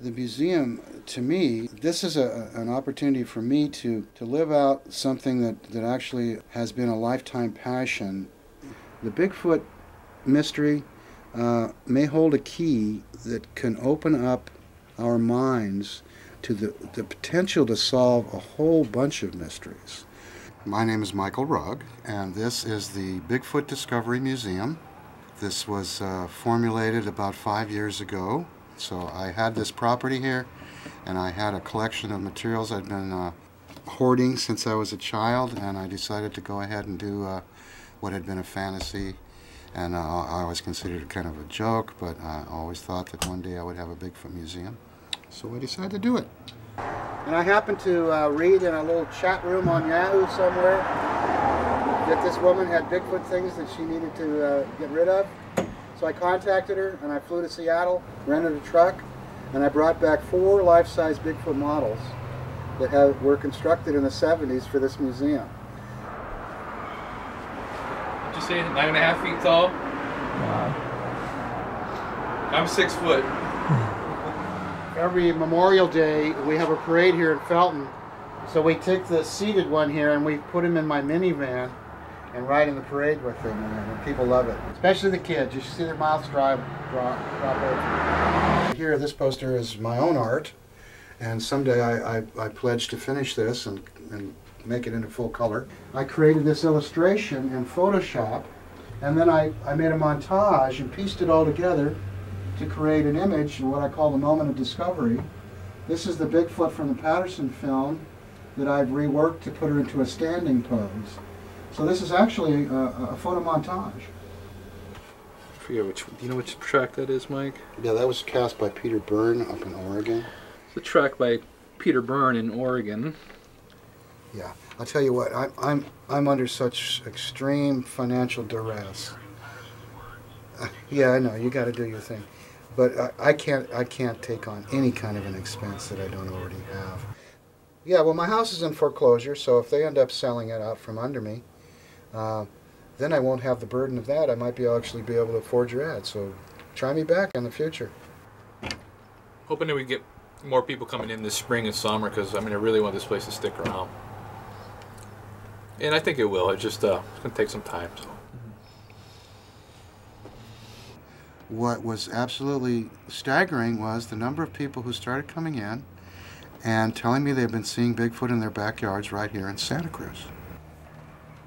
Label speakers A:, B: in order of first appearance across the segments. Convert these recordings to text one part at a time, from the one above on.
A: The museum, to me, this is an opportunity for me to live out something that actually has been a lifetime passion. The Bigfoot mystery may hold a key that can open up our minds to the potential to solve a whole bunch of mysteries. My name is Michael Rugg, and this is the Bigfoot Discovery Museum. This was formulated about 5 years ago. So I had this property here, and I had a collection of materials I'd been hoarding since I was a child, and I decided to go ahead and do what had been a fantasy, and I always considered it kind of a joke, but I always thought that one day I would have a Bigfoot museum. So I decided to do it. And I happened to read in a little chat room on Yahoo somewhere that this woman had Bigfoot things that she needed to get rid of. So I contacted her, and I flew to Seattle, rented a truck, and I brought back 4 life-size Bigfoot models that were constructed in the 70s for this museum.
B: What'd you say, 9.5 feet tall? Wow. I'm 6 foot.
A: Every Memorial Day, we have a parade here in Felton, so we take the seated one here and we put him in my minivan and ride in the parade with them, and people love it. Especially the kids. You should see their mouths drop open. Here, this poster is my own art, and someday I pledge to finish this and make it into full color. I created this illustration in Photoshop, and then I made a montage and pieced it all together to create an image, what I call the moment of discovery. This is the Bigfoot from the Patterson film that I've reworked to put her into a standing pose. So this is actually a photo montage.
B: I forget which. Do you know which track that is, Mike?
A: Yeah, that was cast by Peter Byrne up in Oregon.
B: It's a track by Peter Byrne in Oregon.
A: Yeah, I'll tell you what. I'm under such extreme financial duress. Yeah, I know you got to do your thing, but I can't take on any kind of an expense that I don't already have. Yeah, well, my house is in foreclosure, so if they end up selling it out from under me, then I won't have the burden of that. I might actually be able to afford your ad, so try me back in the future.
B: Hoping that we get more people coming in this spring and summer, because I really want this place to stick around. And I think it will. It's just it's going to take some time. So.
A: What was absolutely staggering was the number of people who started coming in and telling me they've been seeing Bigfoot in their backyards right here in Santa Cruz.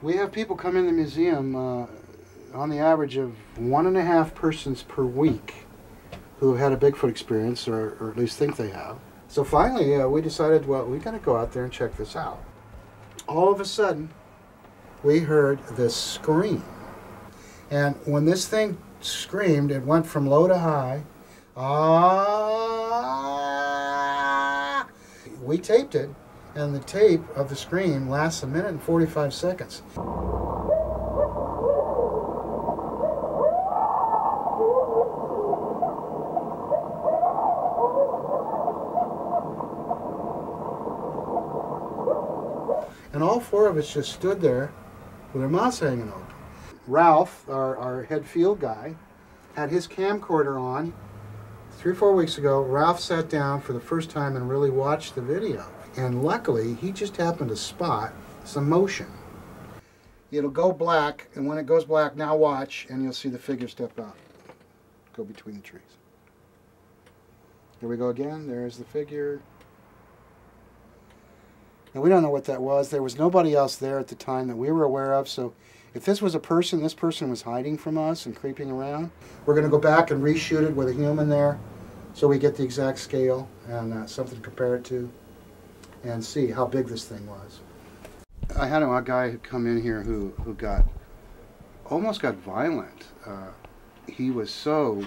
A: We have people come in the museum on the average of 1.5 persons per week who have had a Bigfoot experience, or at least think they have. So finally we decided, well, we got to go out there and check this out. All of a sudden, we heard this scream. And when this thing screamed, it went from low to high. Ah! We taped it, and the tape of the scream lasts 1 minute and 45 seconds. And all 4 of us just stood there with our mouths hanging open. Ralph, our head field guy, had his camcorder on. 3 or 4 weeks ago, Ralph sat down for the first time and really watched the video. And luckily, he just happened to spot some motion. It'll go black, and when it goes black, now watch, and you'll see the figure step out. Go between the trees. Here we go again. There's the figure. Now, we don't know what that was. There was nobody else there at the time that we were aware of, so if this was a person, this person was hiding from us and creeping around. We're going to go back and reshoot it with a human there so we get the exact scale and something to compare it to and see how big this thing was. I had a guy who come in here who almost got violent. He was so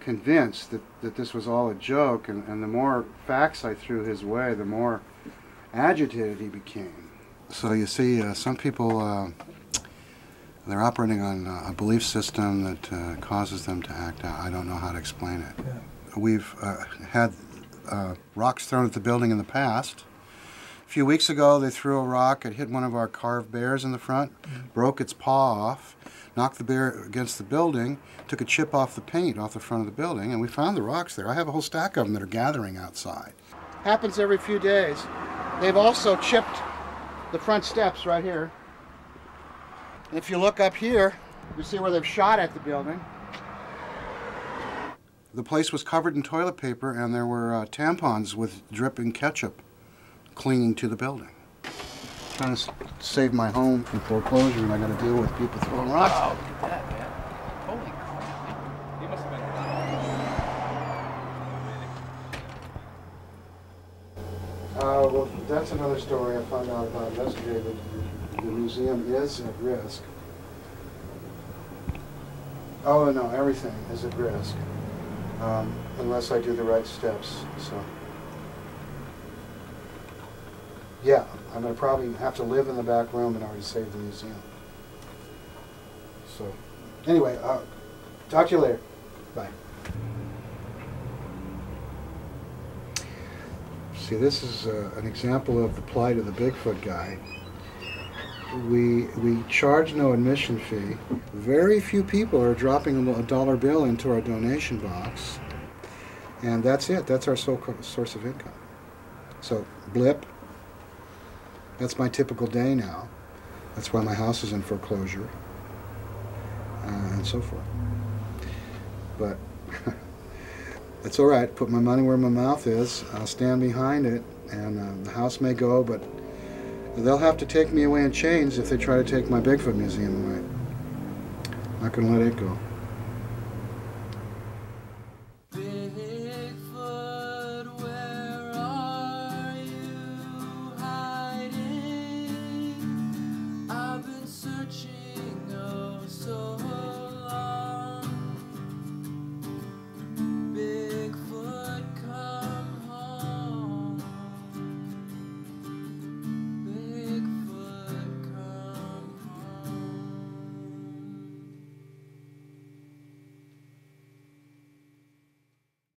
A: convinced that this was all a joke, and the more facts I threw his way, the more agitated he became. So you see, some people, they're operating on a belief system that causes them to act out. I don't know how to explain it. Yeah. We've had rocks thrown at the building in the past. A few weeks ago, they threw a rock. It hit one of our carved bears in the front, broke its paw off, knocked the bear against the building, took a chip off the paint off the front of the building, and we found the rocks there. I have a whole stack of them that are gathering outside. Happens every few days. They've also chipped the front steps right here. And if you look up here, you see where they've shot at the building. The place was covered in toilet paper, and there were tampons with dripping ketchup clinging to the building. Trying to save my home from foreclosure, and I got to deal with people throwing rocks.
B: Wow, look at that, man. Holy crap. He must have been...
A: Well, that's another story I found out about yesterday, that the museum is at risk. Oh, no, everything is at risk, unless I do the right steps, so. Yeah, I'm going to probably have to live in the back room in order to save the museum. So, anyway, talk to you later. Bye. See, this is an example of the plight of the Bigfoot guy. We charge no admission fee. Very few people are dropping a dollar bill into our donation box. And that's it. That's our sole source of income. So, blip. That's my typical day now. That's why my house is in foreclosure. And so forth. But it's all right. Put my money where my mouth is. I'll stand behind it. And the house may go, but they'll have to take me away in chains if they try to take my Bigfoot Museum away. I'm not going to let it go.